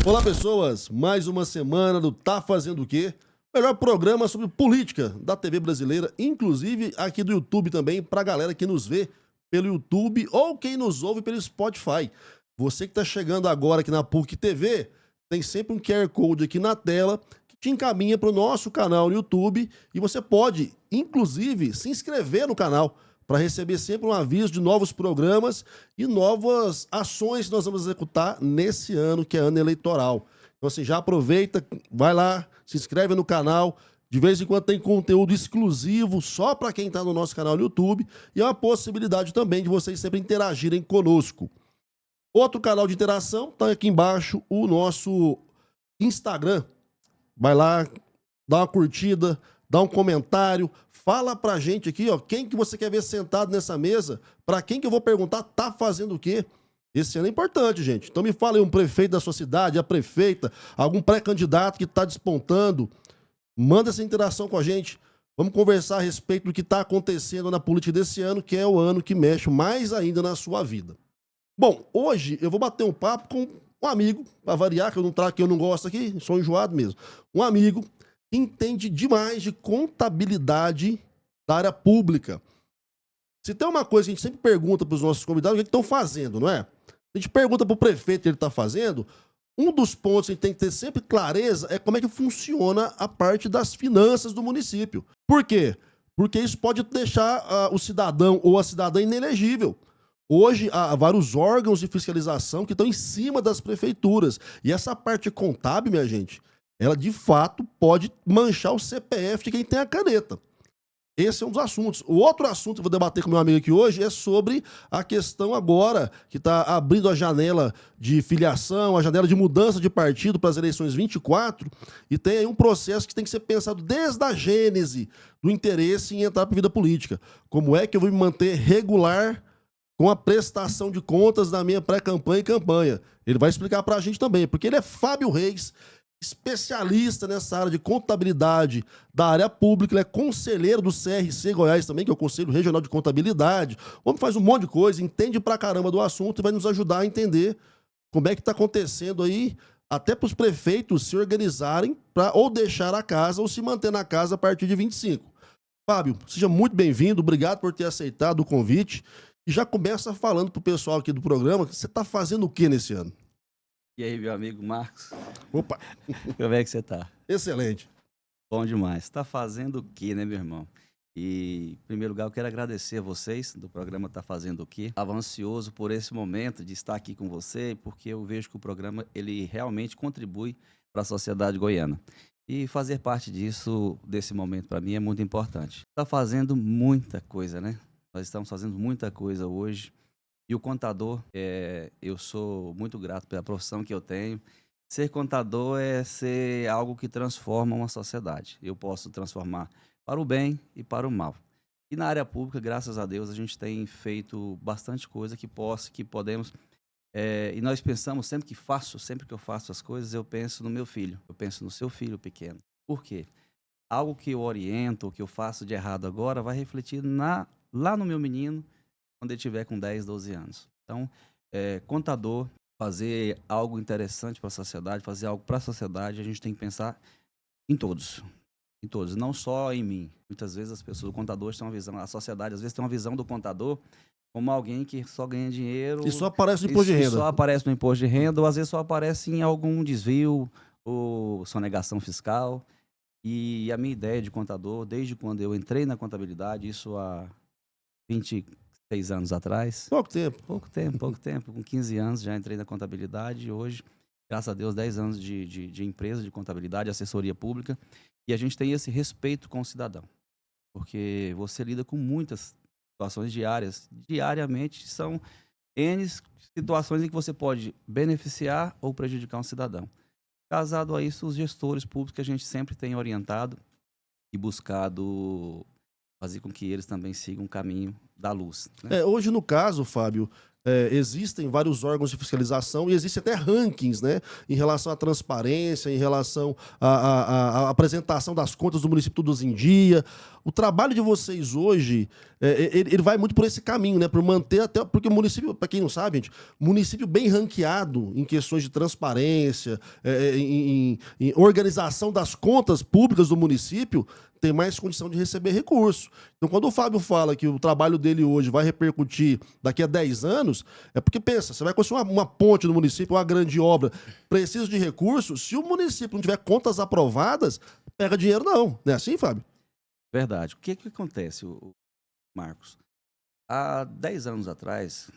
Olá, pessoas! Mais uma semana do Tá Fazendo o Quê? Melhor programa sobre política da TV brasileira, inclusive aqui do YouTube também, pra galera que nos vê pelo YouTube ou quem nos ouve pelo Spotify. Você que tá chegando agora aqui na PUC TV, tem sempre um QR Code aqui na tela que te encaminha para o nosso canal no YouTube e você pode, inclusive, se inscrever no canal para receber sempre um aviso de novos programas e novas ações que nós vamos executar nesse ano, que é ano eleitoral. Então, assim, já aproveita, vai lá, se inscreve no canal. De vez em quando tem conteúdo exclusivo só para quem está no nosso canal no YouTube e é uma possibilidade também de vocês sempre interagirem conosco. Outro canal de interação, tá aqui embaixo o nosso Instagram. Vai lá, dá uma curtida, dá um comentário, fala pra gente aqui, ó, quem que você quer ver sentado nessa mesa, pra quem que eu vou perguntar tá fazendo o quê? Esse ano é importante, gente. Então me fala aí um prefeito da sua cidade, a prefeita, algum pré-candidato que tá despontando. Manda essa interação com a gente. Vamos conversar a respeito do que tá acontecendo na política desse ano, que é o ano que mexe mais ainda na sua vida. Bom, hoje eu vou bater um papo com um amigo, para variar, que eu não trago, que eu não gosto aqui, sou enjoado mesmo. Um amigo que entende demais de contabilidade da área pública. Se tem uma coisa que a gente sempre pergunta para os nossos convidados, o que estão fazendo, não é? A gente pergunta para o prefeito o que ele está fazendo, um dos pontos que a gente tem que ter sempre clareza é como é que funciona a parte das finanças do município. Por quê? Porque isso pode deixar o cidadão ou a cidadã inelegível. Hoje, há vários órgãos de fiscalização que estão em cima das prefeituras. E essa parte contábil, minha gente, ela de fato pode manchar o CPF de quem tem a caneta. Esse é um dos assuntos. O outro assunto que eu vou debater com meu amigo aqui hoje é sobre a questão agora que está abrindo a janela de filiação, a janela de mudança de partido para as eleições 24, e tem aí um processo que tem que ser pensado desde a gênese do interesse em entrar para a vida política. Como é que eu vou me manter regular com a prestação de contas da minha pré-campanha e campanha? Ele vai explicar para a gente também, porque ele é Fábio Reis, especialista nessa área de contabilidade da área pública, ele é conselheiro do CRC Goiás também, que é o Conselho Regional de Contabilidade. O homem faz um monte de coisa, entende pra caramba do assunto e vai nos ajudar a entender como é que está acontecendo aí, até para os prefeitos se organizarem para ou deixar a casa ou se manter na casa a partir de 25. Fábio, seja muito bem-vindo, obrigado por ter aceitado o convite. E já começa falando pro pessoal aqui do programa, você tá fazendo o que nesse ano? E aí, meu amigo Marcos? Opa! Como é que você tá? Excelente. Bom demais. Tá fazendo o quê, né, meu irmão? E, em primeiro lugar, eu quero agradecer a vocês do programa Tá Fazendo o Quê. Estava ansioso por esse momento de estar aqui com você, porque eu vejo que o programa ele realmente contribui para a sociedade goiana. E fazer parte disso, desse momento, para mim, é muito importante. Tá fazendo muita coisa, né? Nós estamos fazendo muita coisa hoje. E o contador, eu sou muito grato pela profissão que eu tenho. Ser contador é ser algo que transforma uma sociedade. Eu posso transformar para o bem e para o mal. E na área pública, graças a Deus, a gente tem feito bastante coisa que podemos. E nós pensamos, sempre que eu faço as coisas, eu penso no meu filho. Eu penso no seu filho pequeno. Por quê? Algo que eu oriento, que eu faço de errado agora, vai refletir lá no meu menino, quando ele tiver com 10, 12 anos. Então, contador, fazer algo interessante para a sociedade, fazer algo para a sociedade, a gente tem que pensar em todos. Em todos, não só em mim. Muitas vezes as pessoas, o contador tem uma visão, a sociedade às vezes tem uma visão do contador como alguém que só ganha dinheiro. E só aparece no imposto de renda. Só aparece no imposto de renda, ou às vezes só aparece em algum desvio ou sonegação fiscal. E a minha ideia de contador, desde quando eu entrei na contabilidade, isso há 26 anos atrás. Pouco tempo. Pouco tempo. Com 15 anos já entrei na contabilidade e hoje, graças a Deus, 10 anos de empresa de contabilidade, assessoria pública. E a gente tem esse respeito com o cidadão. Porque você lida com muitas situações diárias. Diariamente são N situações em que você pode beneficiar ou prejudicar um cidadão. Casado a isso, os gestores públicos que a gente sempre tem orientado e buscado fazer com que eles também sigam o caminho da luz. Né? Hoje, no caso, Fábio, existem vários órgãos de fiscalização e existem até rankings, né, em relação à transparência, em relação à apresentação das contas do município todos em dia. O trabalho de vocês hoje, ele vai muito por esse caminho, né, por manter até... Porque o município, para quem não sabe, gente, município bem ranqueado em questões de transparência, em organização das contas públicas do município, tem mais condição de receber recurso. Então, quando o Fábio fala que o trabalho dele hoje vai repercutir daqui a 10 anos, é porque, pensa, você vai construir uma ponte no município, uma grande obra, precisa de recursos, se o município não tiver contas aprovadas, pega dinheiro não. Não é assim, Fábio? Verdade. O que acontece, Marcos? Há 10 anos atrás,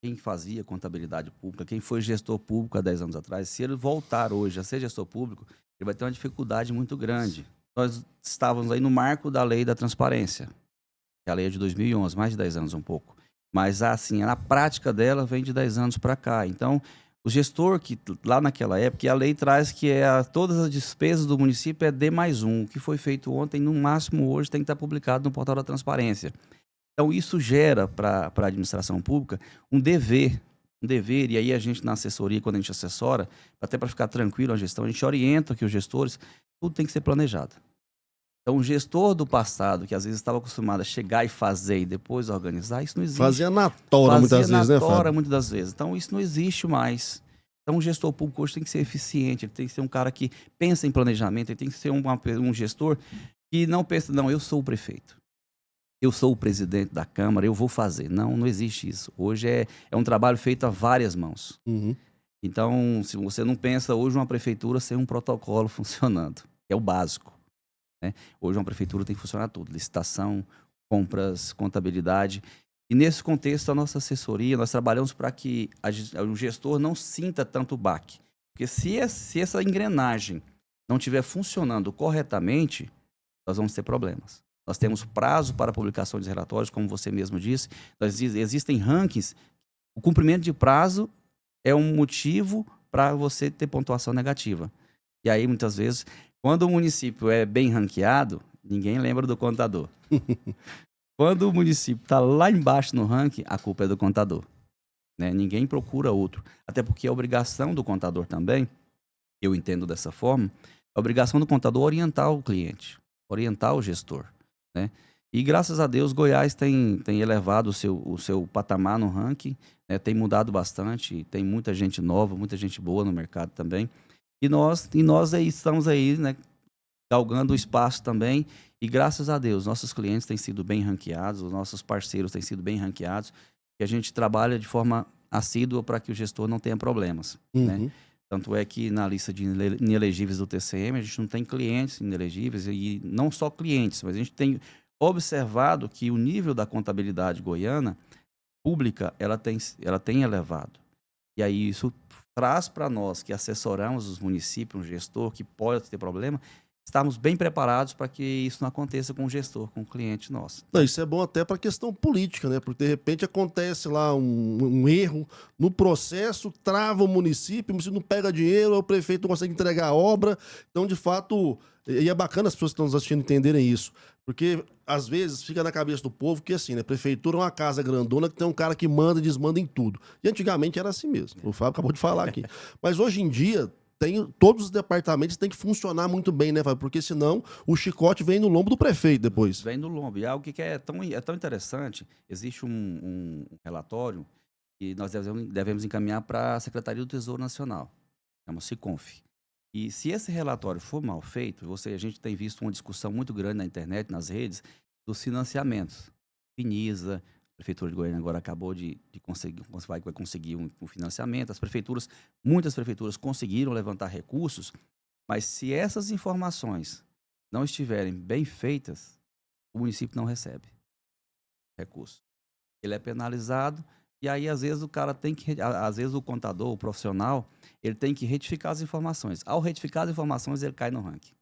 quem fazia contabilidade pública, quem foi gestor público há 10 anos atrás, se ele voltar hoje a ser gestor público, ele vai ter uma dificuldade muito grande. Nós estávamos aí no marco da lei da transparência, que é a lei de 2011, mais de 10 anos um pouco. Mas, assim, na prática dela vem de 10 anos para cá. Então, o gestor, que lá naquela época, a lei traz que todas as despesas do município é D+1. O que foi feito ontem, no máximo hoje, tem que estar publicado no portal da transparência. Então, isso gera para a administração pública um dever, e aí a gente, na assessoria, quando a gente assessora, até para ficar tranquilo a gestão, a gente orienta que os gestores, tudo tem que ser planejado. Então, o gestor do passado, que às vezes estava acostumado a chegar e fazer e depois organizar, isso não existe. Fazia na tora muitas vezes, né, Fábio? Muitas das vezes. Então, isso não existe mais. Então, o gestor público hoje tem que ser eficiente, ele tem que ser um cara que pensa em planejamento, ele tem que ser um gestor que não pensa, não, eu sou o prefeito, eu sou o presidente da Câmara, eu vou fazer. Não, não existe isso. Hoje é um trabalho feito a várias mãos. Uhum. Então, se você não pensa hoje uma prefeitura sem um protocolo funcionando, que é o básico. Né? Hoje uma prefeitura tem que funcionar tudo, licitação, compras, contabilidade. E nesse contexto, a nossa assessoria, nós trabalhamos para que o gestor não sinta tanto baque. Porque se essa engrenagem não estiver funcionando corretamente, nós vamos ter problemas. Nós temos prazo para publicação de relatórios, como você mesmo disse. Existem rankings. O cumprimento de prazo é um motivo para você ter pontuação negativa. E aí, muitas vezes, quando o município é bem ranqueado, ninguém lembra do contador. Quando o município está lá embaixo no ranking, a culpa é do contador. Né? Ninguém procura outro. Até porque a obrigação do contador também, eu entendo dessa forma, a obrigação do contador é orientar o cliente, orientar o gestor. Né? E graças a Deus, Goiás tem elevado o seu patamar no ranking, né? Tem mudado bastante, tem muita gente nova, muita gente boa no mercado também. E nós aí estamos aí, né, galgando o espaço também. E graças a Deus, nossos clientes têm sido bem ranqueados, os nossos parceiros têm sido bem ranqueados, e a gente trabalha de forma assídua para que o gestor não tenha problemas. Uhum. Né? Tanto é que na lista de inelegíveis do TCM, a gente não tem clientes inelegíveis, e não só clientes, mas a gente tem observado que o nível da contabilidade goiana pública, ela tem elevado. E aí isso traz para nós, que assessoramos os municípios, um gestor que pode ter problema, estarmos bem preparados para que isso não aconteça com o gestor, com o cliente nosso. Não, isso é bom até para a questão política, né? Porque de repente acontece lá um erro no processo, trava o município não pega dinheiro, o prefeito não consegue entregar a obra. Então, de fato, e é bacana as pessoas que estão nos assistindo entenderem isso. Porque, às vezes, fica na cabeça do povo que, assim, né? Prefeitura é uma casa grandona que tem um cara que manda e desmanda em tudo. E antigamente era assim mesmo. O Fábio acabou de falar aqui. Mas hoje em dia, todos os departamentos têm que funcionar muito bem, né, Fábio? Porque senão o chicote vem no lombo do prefeito depois. Vem no lombo. E algo que é tão interessante, existe um relatório que nós devemos encaminhar para a Secretaria do Tesouro Nacional, chama-se Conf. E se esse relatório for mal feito, a gente tem visto uma discussão muito grande na internet, nas redes, dos financiamentos. Finisa, a Prefeitura de Goiânia agora acabou de conseguir, vai conseguir um financiamento. Muitas prefeituras conseguiram levantar recursos, mas se essas informações não estiverem bem feitas, o município não recebe recurso. Ele é penalizado. E aí, às vezes, o contador, o profissional, ele tem que retificar as informações. Ao retificar as informações, ele cai no ranking.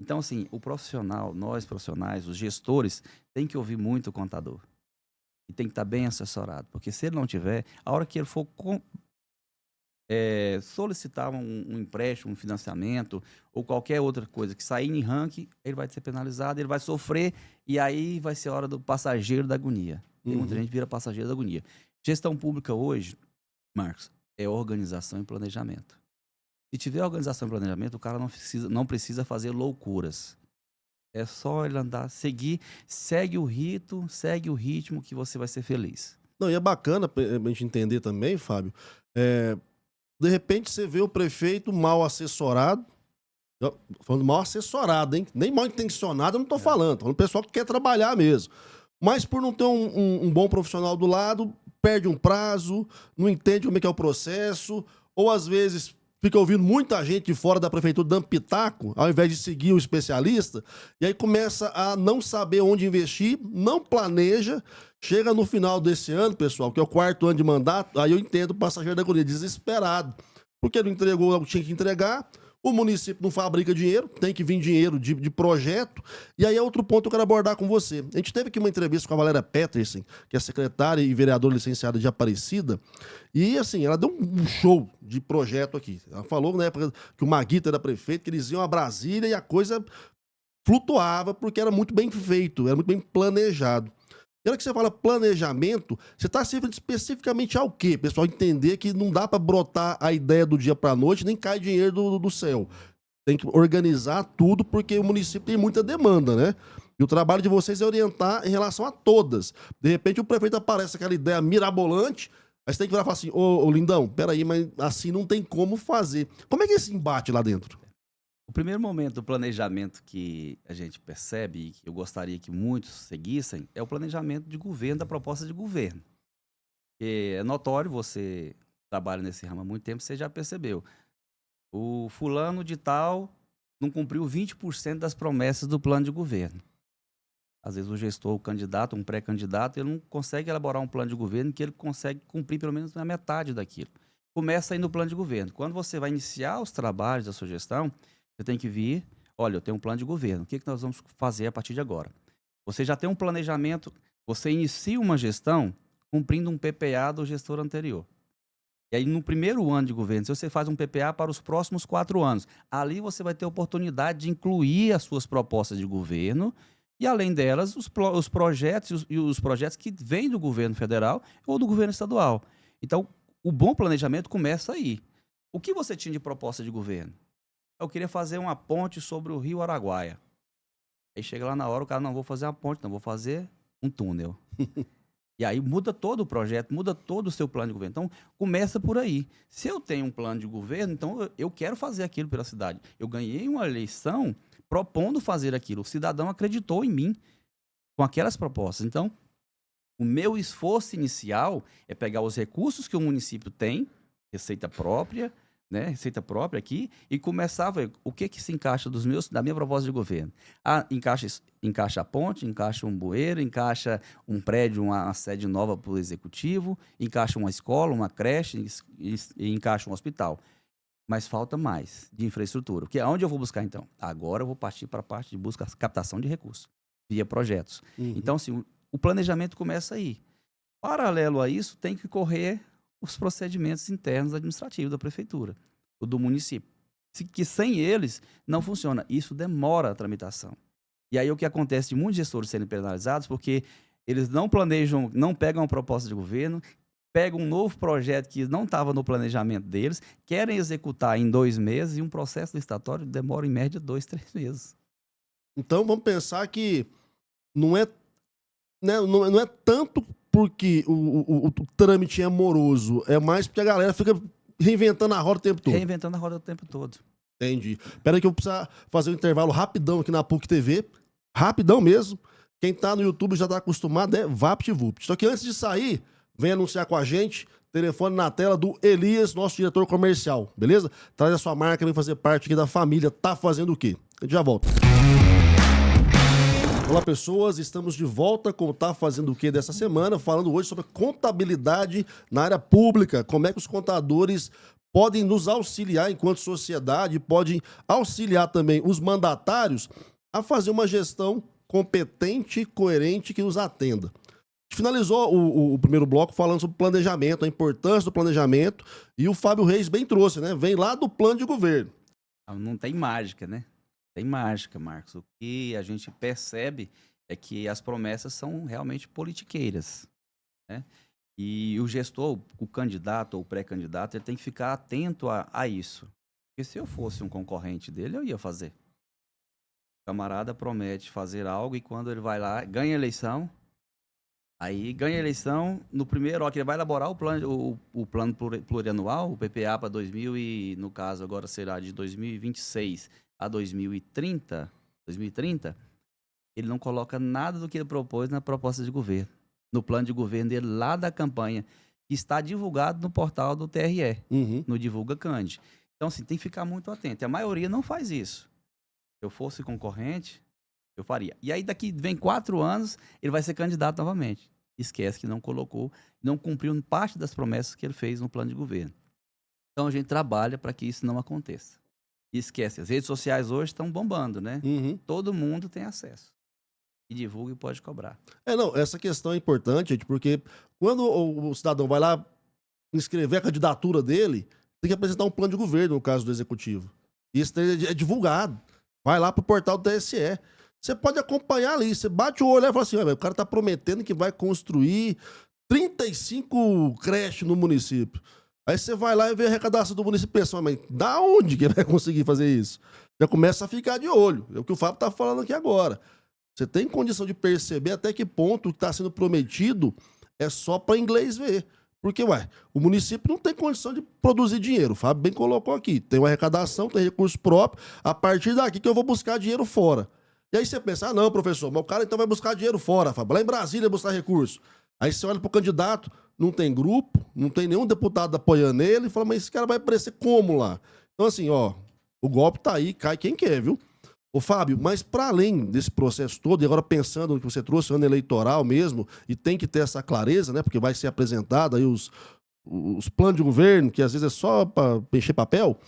Então, assim, o profissional, nós profissionais, os gestores, tem que ouvir muito o contador. E tem que estar bem assessorado. Porque se ele não tiver, a hora que ele for solicitar um empréstimo, um financiamento, ou qualquer outra coisa que sair em ranking, ele vai ser penalizado, ele vai sofrer, e aí vai ser a hora do passageiro da agonia. Tem muita gente que vira passageiro da agonia. Gestão pública hoje, Marcos, é organização e planejamento. Se tiver organização e planejamento, o cara não precisa fazer loucuras. É só ele andar, segue o rito, segue o ritmo que você vai ser feliz. Não, e é bacana pra gente entender também, Fábio, de repente você vê o prefeito mal assessorado, falando mal assessorado, hein? Nem mal intencionado eu não tô falando, tô falando pessoal que quer trabalhar mesmo. Mas por não ter um bom profissional do lado, perde um prazo, não entende como é que é o processo, ou às vezes fica ouvindo muita gente de fora da prefeitura dando pitaco, ao invés de seguir o especialista, e aí começa a não saber onde investir, não planeja, chega no final desse ano, pessoal, que é o 4º ano de mandato, aí eu entendo o passageiro da agonia, desesperado, porque não entregou o que tinha que entregar, o município não fabrica dinheiro, tem que vir dinheiro de projeto. E aí é outro ponto que eu quero abordar com você. A gente teve aqui uma entrevista com a Valéria Petersen, que é secretária e vereadora licenciada de Aparecida. E assim, ela deu um show de projeto aqui. Ela falou na época que o Maguito era prefeito, que eles iam a Brasília e a coisa flutuava porque era muito bem feito, era muito bem planejado. E hora que você fala planejamento, você está se referindo especificamente ao quê? Pessoal, entender que não dá para brotar a ideia do dia para a noite, nem cai dinheiro do céu. Tem que organizar tudo, porque o município tem muita demanda, né? E o trabalho de vocês é orientar em relação a todas. De repente o prefeito aparece aquela ideia mirabolante, aí você tem que virar e falar assim, ô Lindão, peraí, mas assim não tem como fazer. Como é que é esse embate lá dentro? O primeiro momento do planejamento que a gente percebe, e que eu gostaria que muitos seguissem, é o planejamento de governo, da proposta de governo. E é notório, você trabalha nesse ramo há muito tempo, você já percebeu. O fulano de tal não cumpriu 20% das promessas do plano de governo. Às vezes o gestor, o candidato, um pré-candidato, ele não consegue elaborar um plano de governo que ele consegue cumprir pelo menos a metade daquilo. Começa aí no plano de governo. Quando você vai iniciar os trabalhos da sua gestão, você tem que vir, olha, eu tenho um plano de governo, o que nós vamos fazer a partir de agora? Você já tem um planejamento, você inicia uma gestão cumprindo um PPA do gestor anterior. E aí, no primeiro ano de governo, se você faz um PPA para os próximos 4 anos, ali você vai ter a oportunidade de incluir as suas propostas de governo e, além delas, os projetos e os projetos que vêm do governo federal ou do governo estadual. Então, o bom planejamento começa aí. O que você tinha de proposta de governo? Eu queria fazer uma ponte sobre o Rio Araguaia. Aí chega lá na hora, o cara, não vou fazer uma ponte, não vou fazer um túnel. E aí muda todo o projeto, muda todo o seu plano de governo. Então, começa por aí. Se eu tenho um plano de governo, então eu quero fazer aquilo pela cidade. Eu ganhei uma eleição propondo fazer aquilo. O cidadão acreditou em mim com aquelas propostas. Então, o meu esforço inicial é pegar os recursos que o município tem, receita própria, né, receita própria aqui, e começar a ver o que se encaixa da minha proposta de governo. Encaixa a ponte, encaixa um bueiro, encaixa um prédio, uma sede nova para o executivo, encaixa uma escola, uma creche, e encaixa um hospital. Mas falta mais de infraestrutura. Porque aonde eu vou buscar, então? Agora eu vou partir para a parte de busca, captação de recursos, via projetos. Então, assim, o planejamento começa aí. Paralelo a isso, tem que correr os procedimentos internos administrativos da prefeitura, o do município, que sem eles não funciona. Isso demora a tramitação. E aí o que acontece de muitos gestores serem penalizados, porque eles não planejam, não pegam uma proposta de governo, pegam um novo projeto que não estava no planejamento deles, querem executar em 2 meses e um processo licitatório demora em média 2, 3 meses. Então vamos pensar que não é, né, não é tanto porque o trâmite é moroso, é mais porque a galera fica reinventando a roda o tempo todo. Reinventando a roda o tempo todo. Entendi. Espera aí que eu vou precisar fazer um intervalo rapidão aqui na PUC TV. Rapidão mesmo. Quem tá no YouTube já tá acostumado, é VaptVupt. Só que antes de sair, vem anunciar com a gente, telefone na tela do Elias, nosso diretor comercial, beleza? Traz a sua marca, vem fazer parte aqui da família. Tá fazendo o quê? A gente já volta. Olá, pessoas, estamos de volta com o Tá Fazendo o Quê dessa semana, falando hoje sobre contabilidade na área pública, como é que os contadores podem nos auxiliar enquanto sociedade, podem auxiliar também os mandatários a fazer uma gestão competente e coerente que nos atenda. A gente finalizou o primeiro bloco falando sobre planejamento, a importância do planejamento, e o Fábio Reis bem trouxe, né? Vem lá do plano de governo. Não tem mágica, né? Tem mágica, Marcos. O que a gente percebe é que as promessas são realmente politiqueiras, né? E o gestor, o candidato ou o pré-candidato, ele tem que ficar atento a isso. Porque se eu fosse um concorrente dele, eu ia fazer. O camarada promete fazer algo e quando ele vai lá, ganha a eleição, aí ganha a eleição, no primeiro, ó, que ele vai elaborar o plano plurianual, o PPA para 2000 e, no caso, agora será de 2026 a 2030, ele não coloca nada do que ele propôs na proposta de governo, no plano de governo dele lá da campanha, que está divulgado no portal do TRE, Uhum. no Divulga Cande. Então, assim, tem que ficar muito atento. A maioria não faz isso. Se eu fosse concorrente, eu faria. E aí, daqui vem 4 anos, ele vai ser candidato novamente. Esquece que não colocou, não cumpriu parte das promessas que ele fez no plano de governo. Então, a gente trabalha para que isso não aconteça. E esquece, as redes sociais hoje estão bombando, né? Uhum. Todo mundo tem acesso. E divulga e pode cobrar. Não, essa questão é importante, gente, porque quando o cidadão vai lá inscrever a candidatura dele, tem que apresentar um plano de governo, no caso do executivo. Isso é divulgado. Vai lá pro portal do TSE. Você pode acompanhar ali. Você bate o olho e fala assim: o cara tá prometendo que vai construir 35 creches no município. Aí você vai lá e vê a arrecadação do município e pensa: mas da onde que ele vai conseguir fazer isso? Já começa a ficar de olho. É o que o Fábio tá falando aqui agora. Você tem condição de perceber até que ponto o que está sendo prometido é só para inglês ver. Porque, o município não tem condição de produzir dinheiro. O Fábio bem colocou aqui. Tem uma arrecadação, tem recurso próprio. A partir daqui que eu vou buscar dinheiro fora. E aí você pensa: não, professor, mas o cara então vai buscar dinheiro fora, Fábio. Lá em Brasília buscar recurso. Aí você olha pro candidato, não tem grupo, não tem nenhum deputado apoiando ele, e fala: mas esse cara vai aparecer como lá? Então, assim, o golpe tá aí, cai quem quer, viu? Ô, Fábio, mas para além desse processo todo, e agora pensando no que você trouxe, ano eleitoral mesmo, e tem que ter essa clareza, né? Porque vai ser apresentado aí os planos de governo, que às vezes é só para encher papel.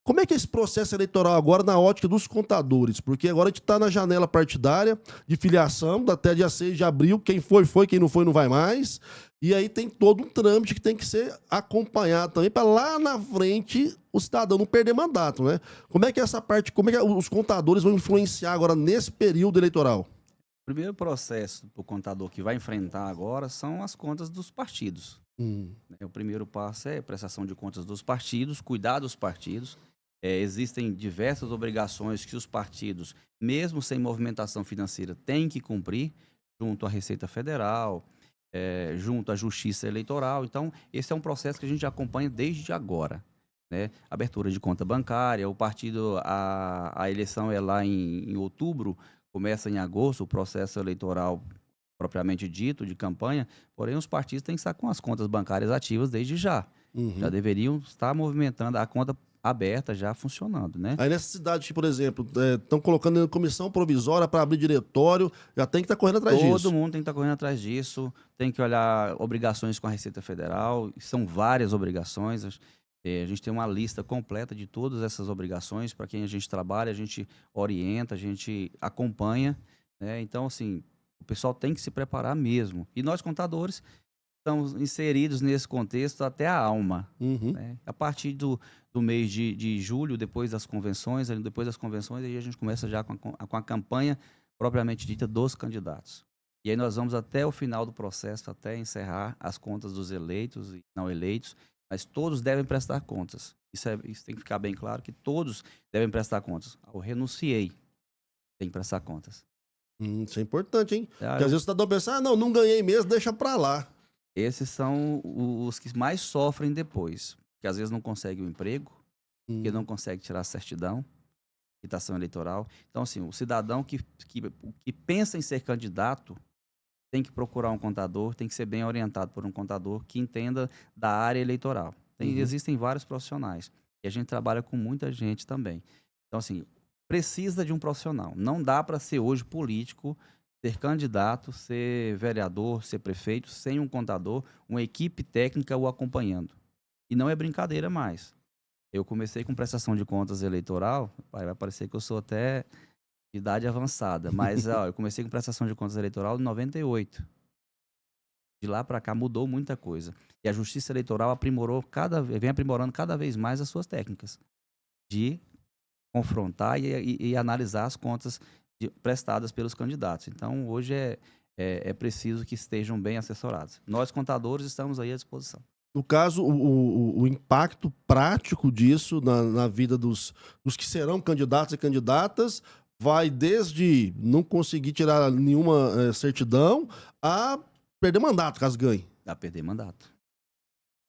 Como é que é esse processo eleitoral agora na ótica dos contadores? Porque agora a gente está na janela partidária de filiação, até dia 6 de abril, quem foi, quem não foi, não vai mais. E aí tem todo um trâmite que tem que ser acompanhado também para lá na frente o cidadão não perder mandato, né? Como é que é essa parte, como é que os contadores vão influenciar agora nesse período eleitoral? O primeiro processo para o contador que vai enfrentar agora são as contas dos partidos. O primeiro passo é a prestação de contas dos partidos, cuidar dos partidos. Existem diversas obrigações que os partidos, mesmo sem movimentação financeira, têm que cumprir junto à Receita Federal, junto à Justiça Eleitoral. Então, esse é um processo que a gente acompanha desde agora, né? Abertura de conta bancária, o partido, a eleição é lá em outubro, começa em agosto, o processo eleitoral propriamente dito, de campanha, porém os partidos têm que estar com as contas bancárias ativas desde já. Já deveriam estar movimentando a conta aberta, já funcionando, né? Aí nessa cidade, por exemplo, estão colocando em comissão provisória para abrir diretório, já tem que estar correndo atrás disso. Todo mundo tem que estar correndo atrás disso, tem que olhar obrigações com a Receita Federal, são várias obrigações. A gente tem uma lista completa de todas essas obrigações, para quem a gente trabalha, a gente orienta, a gente acompanha, né? Então, assim, o pessoal tem que se preparar mesmo. E nós, contadores, estamos inseridos nesse contexto até a alma. Né? A partir do mês de julho, depois das convenções, aí a gente começa já com a campanha propriamente dita dos candidatos. E aí nós vamos até o final do processo, até encerrar as contas dos eleitos e não eleitos, mas todos devem prestar contas. Isso tem que ficar bem claro, que todos devem prestar contas. Eu renunciei, tem que prestar contas. Isso é importante, hein? Porque às vezes o cidadão pensa: não ganhei mesmo, deixa pra lá. Esses são os que mais sofrem depois, que às vezes não conseguem o emprego, que não consegue tirar a certidão, quitação eleitoral. Então, assim, o cidadão que pensa em ser candidato tem que procurar um contador, tem que ser bem orientado por um contador que entenda da área eleitoral. Existem vários profissionais e a gente trabalha com muita gente também. Então, assim, precisa de um profissional. Não dá para ser hoje político, ser candidato, ser vereador, ser prefeito, sem um contador, uma equipe técnica o acompanhando. E não é brincadeira mais. Eu comecei com prestação de contas eleitoral, vai parecer que eu sou até de idade avançada, mas eu comecei com prestação de contas eleitoral em 98. De lá para cá mudou muita coisa. E a Justiça Eleitoral vem aprimorando cada vez mais as suas técnicas de confrontar e analisar as contas prestadas pelos candidatos. Então, hoje é preciso que estejam bem assessorados. Nós, contadores, estamos aí à disposição. No caso, o impacto prático disso na vida dos que serão candidatos e candidatas vai desde não conseguir tirar nenhuma certidão a perder mandato, caso ganhe. A perder mandato.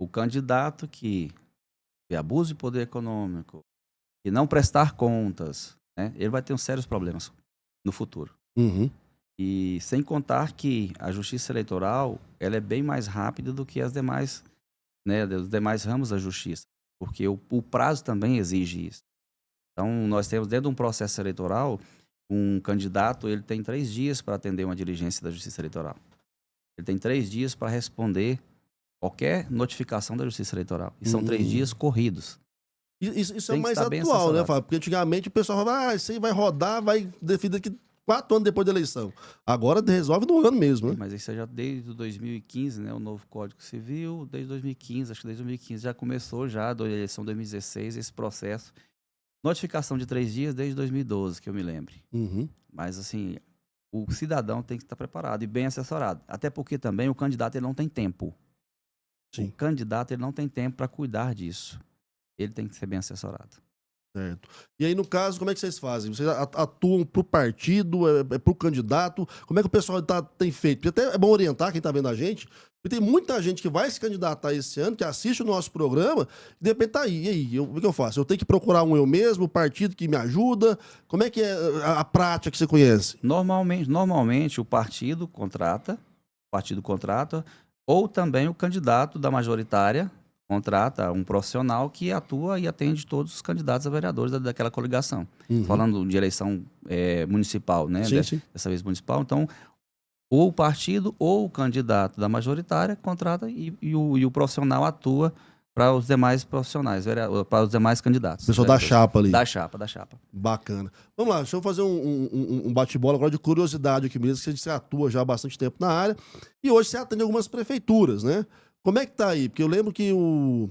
O candidato que abusa de poder econômico, que não prestar contas, né, ele vai ter uns sérios problemas no futuro. Uhum. E sem contar que a justiça eleitoral ela é bem mais rápida do que as demais, né, dos demais ramos da justiça, porque o prazo também exige isso. Então, nós temos dentro de um processo eleitoral, um candidato ele tem 3 dias para atender uma diligência da justiça eleitoral. Ele tem 3 dias para responder qualquer notificação da justiça eleitoral. E são 3 dias corridos. Isso é mais atual, né, Fábio? Porque antigamente o pessoal falava, isso aí vai rodar, vai definir daqui 4 anos depois da eleição. Agora resolve no ano mesmo, né? Mas isso já desde 2015, né? O novo Código Civil, desde 2015, acho que desde 2015 já começou da eleição de 2016, esse processo. Notificação de 3 dias desde 2012, que eu me lembre. Uhum. Mas, assim, o cidadão tem que estar preparado e bem assessorado. Até porque também o candidato ele não tem tempo. Sim. O candidato ele não tem tempo para cuidar disso. Ele tem que ser bem assessorado. Certo. E aí, no caso, como é que vocês fazem? Vocês atuam pro partido, é pro candidato? Como é que o pessoal tem feito? Porque até é bom orientar quem tá vendo a gente. Porque tem muita gente que vai se candidatar esse ano, que assiste o nosso programa, e de repente tá aí. E aí, o que eu faço? Eu tenho que procurar um eu mesmo, o partido que me ajuda? Como é que é a prática que você conhece? Normalmente o partido contrata, ou também o candidato da majoritária contrata um profissional que atua e atende todos os candidatos a vereadores daquela coligação. Uhum. Falando de eleição municipal, né? Sim. Dessa vez municipal. Então, ou o partido ou o candidato da majoritária contrata e o profissional atua para os demais profissionais, para os demais candidatos. O pessoal da chapa ali. Da chapa. Bacana. Vamos lá, deixa eu fazer um bate-bola agora de curiosidade aqui mesmo, que você atua já há bastante tempo na área. E hoje você atende algumas prefeituras, né? Como é que tá aí? Porque eu lembro que o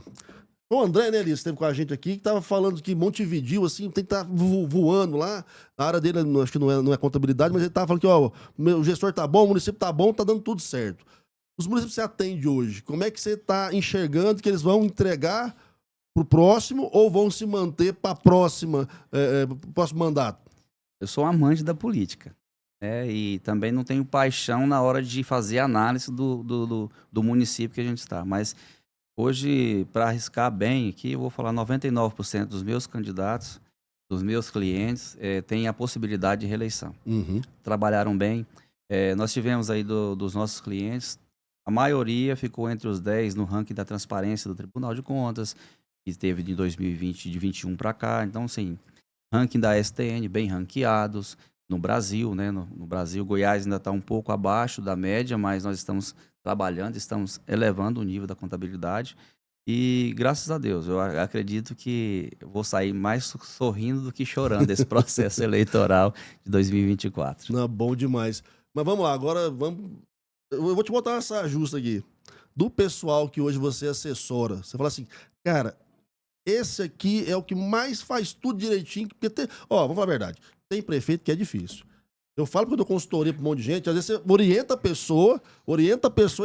André, né, Elias, esteve com a gente aqui, que tava falando que Montevidéu, assim, tem que estar voando lá. A área dele, acho que não é contabilidade, mas ele tava falando que, ó, o gestor tá bom, o município tá bom, tá dando tudo certo. Os municípios que você atende hoje, como é que você tá enxergando que eles vão entregar pro próximo ou vão se manter para pro próximo mandato? Eu sou um amante da política. E também não tenho paixão na hora de fazer análise do município que a gente está. Mas hoje, para arriscar bem aqui, eu vou falar 99% dos meus candidatos, dos meus clientes, têm a possibilidade de reeleição. Uhum. Trabalharam bem. Nós tivemos aí dos nossos clientes, a maioria ficou entre os 10 no ranking da transparência do Tribunal de Contas, que teve de 2020, de 21 para cá. Então, assim, ranking da STN, bem ranqueados. No Brasil, né? No Brasil, Goiás ainda está um pouco abaixo da média, mas nós estamos trabalhando, estamos elevando o nível da contabilidade e, graças a Deus, eu acredito que eu vou sair mais sorrindo do que chorando desse processo eleitoral de 2024. Não, bom demais. Mas vamos lá, agora eu vou te botar uma saia justa aqui. Do pessoal que hoje você assessora, você fala assim, cara, esse aqui é o que mais faz tudo direitinho. Vamos falar a verdade. Tem prefeito que é difícil. Eu falo porque eu dou consultoria para um monte de gente, às vezes você orienta a pessoa,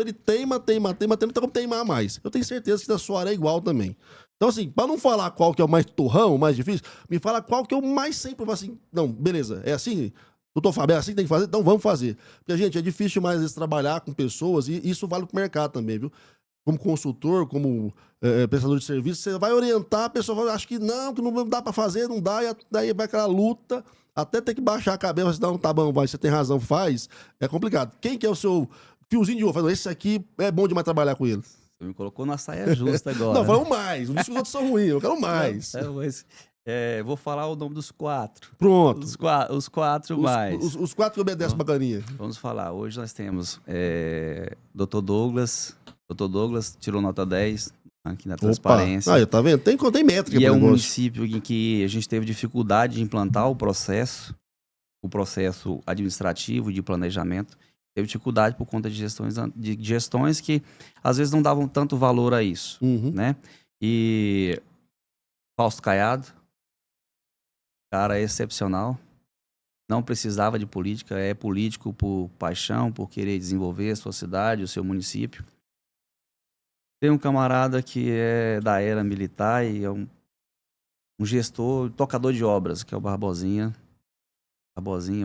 ele teima, não tem como teimar mais. Eu tenho certeza que da sua área é igual também. Então, assim, para não falar qual que é o mais turrão, o mais difícil, me fala qual que é o mais sempre, assim, não, beleza, é assim, doutor Fábio, é assim que tem que fazer? Então vamos fazer. Porque, gente, é difícil mais às vezes trabalhar com pessoas, e isso vale pro mercado também, viu? Como consultor, como prestador de serviço, você vai orientar, a pessoa fala, acho que não dá para fazer, não dá, e daí vai aquela luta, até ter que baixar a cabeça, você dá tá bom, vai, você tem razão, faz, é complicado. Quem que é o seu fiozinho de ouro? Fala, esse aqui é bom demais trabalhar com ele. Você me colocou na saia justa agora. Não, fala mais, não disse que os outros são ruins, eu quero mais. Vou falar o nome dos 4. Pronto. Os 4 mais. Os 4 que obedecem bacaninha. Vamos falar, hoje nós temos Dr. Douglas tirou nota 10 aqui na transparência. Aí, tá vendo? Tem métrica. E é um município em que a gente teve dificuldade de implantar o processo administrativo de planejamento. Teve dificuldade por conta de gestões que às vezes não davam tanto valor a isso, né? E Fausto Caiado, cara excepcional, não precisava de política, é político por paixão, por querer desenvolver a sua cidade, o seu município. Tem um camarada que é da era militar e é um gestor, tocador de obras, que é o Barbosinha,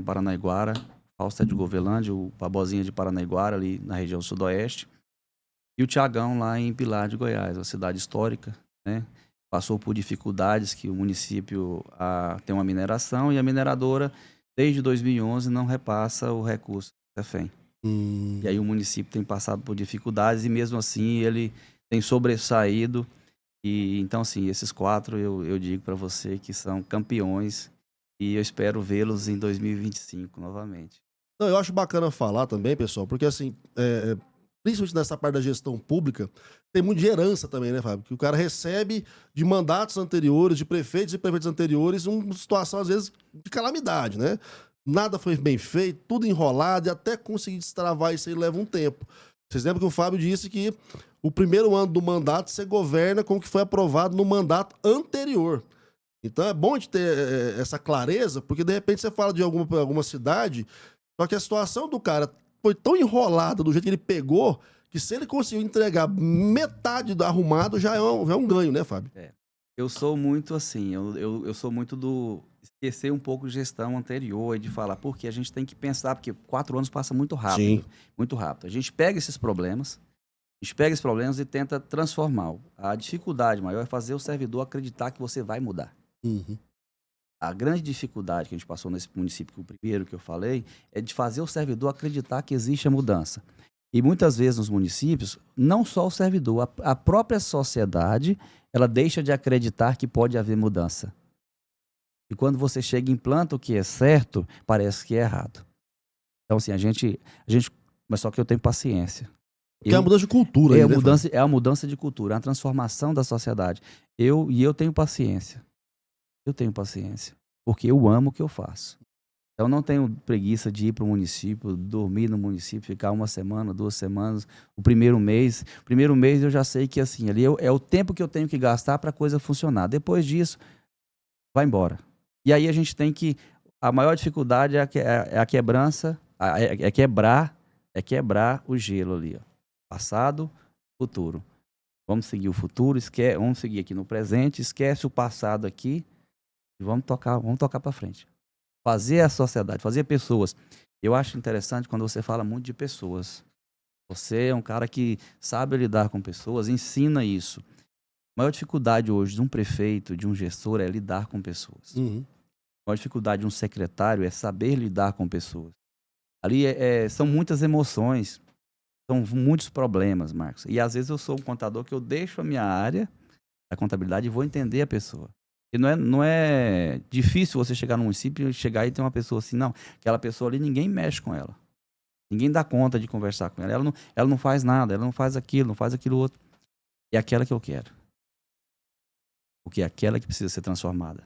Paranaiguara, Fausto é de Govelândia, o Barbosinha de Paranaiguara, ali na região sudoeste, e o Tiagão lá em Pilar de Goiás, uma cidade histórica, né? Passou por dificuldades que o município tem uma mineração e a mineradora, desde 2011, não repassa o recurso da CEFEM. E aí o município tem passado por dificuldades e mesmo assim ele tem sobressaído. E então, assim, esses 4 eu digo para você que são campeões e eu espero vê-los em 2025 novamente. Não, eu acho bacana falar também, pessoal, porque assim, principalmente nessa parte da gestão pública, tem muito de herança também, né, Fábio? Que o cara recebe de mandatos anteriores, de prefeitos e prefeitos anteriores, uma situação, às vezes, de calamidade, né? Nada foi bem feito, tudo enrolado, e até conseguir destravar isso aí leva um tempo. Vocês lembram que o Fábio disse que o primeiro ano do mandato você governa com o que foi aprovado no mandato anterior. Então é bom de ter essa clareza, porque de repente você fala de alguma cidade, só que a situação do cara foi tão enrolada do jeito que ele pegou, que se ele conseguiu entregar metade do arrumado, já é um ganho, né, Fábio? Eu sou muito assim, eu sou muito do esquecer um pouco de gestão anterior e de falar, porque a gente tem que pensar, porque 4 anos passa muito rápido. Sim. Muito rápido. A gente pega esses problemas e tenta transformar. A dificuldade maior é fazer o servidor acreditar que você vai mudar. Uhum. A grande dificuldade que a gente passou nesse município, o primeiro que eu falei, é de fazer o servidor acreditar que existe a mudança. E muitas vezes nos municípios, não só o servidor, a própria sociedade, ela deixa de acreditar que pode haver mudança. E quando você chega e implanta o que é certo, parece que é errado. Então, assim, mas só que eu tenho paciência. Que é a mudança de cultura. É a mudança de cultura, é a transformação da sociedade. Eu tenho paciência. Eu tenho paciência, porque eu amo o que eu faço. Eu não tenho preguiça de ir para o município, dormir no município, ficar 1 semana, 2 semanas. O primeiro mês eu já sei que assim, ali é o tempo que eu tenho que gastar para a coisa funcionar. Depois disso, vai embora. E aí a gente tem que... A maior dificuldade é a quebrança, é quebrar o gelo ali. Ó. Passado, futuro. Vamos seguir o futuro, vamos seguir aqui no presente, esquece o passado aqui e vamos tocar para frente. Fazer a sociedade, fazer pessoas. Eu acho interessante quando você fala muito de pessoas. Você é um cara que sabe lidar com pessoas, ensina isso. A maior dificuldade hoje de um prefeito, de um gestor, é lidar com pessoas. Uhum. A maior dificuldade de um secretário é saber lidar com pessoas. Ali são muitas emoções, são muitos problemas, Marcos. E às vezes eu sou um contador que eu deixo a minha área, a contabilidade, e vou entender a pessoa. E não é difícil você chegar num município e chegar e ter uma pessoa assim, não. Aquela pessoa ali, ninguém mexe com ela. Ninguém dá conta de conversar com ela. Ela não faz nada, ela não faz aquilo outro. É aquela que eu quero. Porque é aquela que precisa ser transformada.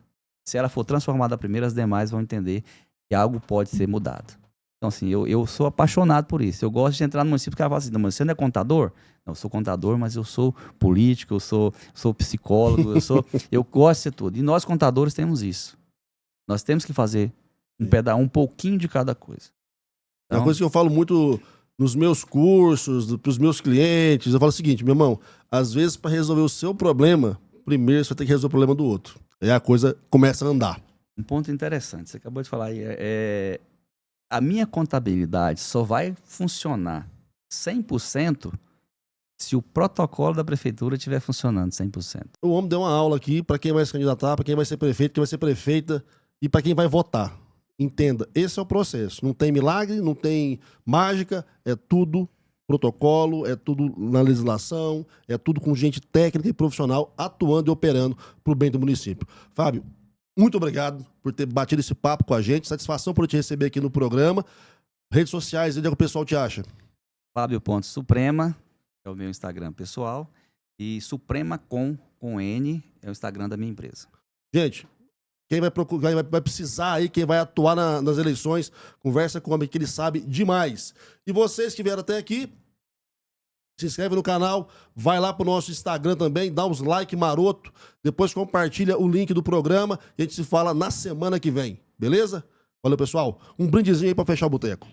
Se ela for transformada primeiro, as demais vão entender que algo pode ser mudado. Então, assim, eu sou apaixonado por isso. Eu gosto de entrar no município e fala assim, não, mas você não é contador? Não, eu sou contador, mas eu sou político, eu sou psicólogo, eu gosto de ser tudo. E nós, contadores, temos isso. Nós temos que fazer um pouquinho de cada coisa. Então, uma coisa que eu falo muito nos meus cursos, para os meus clientes, eu falo o seguinte, meu irmão, às vezes para resolver o seu problema, primeiro você vai ter que resolver o problema do outro. Aí a coisa começa a andar. Um ponto interessante, você acabou de falar aí, a minha contabilidade só vai funcionar 100% se o protocolo da prefeitura estiver funcionando 100%. O homem deu uma aula aqui para quem vai se candidatar, para quem vai ser prefeito, quem vai ser prefeita e para quem vai votar. Entenda, esse é o processo. Não tem milagre, não tem mágica, é tudo protocolo, é tudo na legislação, é tudo com gente técnica e profissional atuando e operando para o bem do município. Fábio, muito obrigado por ter batido esse papo com a gente. Satisfação por te receber aqui no programa. Redes sociais, onde é que o pessoal te acha? Fábio.Suprema é o meu Instagram pessoal. E Suprema com N é o Instagram da minha empresa. Gente, quem vai procurar, vai precisar aí, quem vai atuar nas eleições, conversa com o homem que ele sabe demais. E vocês que vieram até aqui, se inscreve no canal, vai lá pro nosso Instagram também, dá uns like maroto, depois compartilha o link do programa e a gente se fala na semana que vem, beleza? Valeu, pessoal. Um brindezinho aí pra fechar o boteco.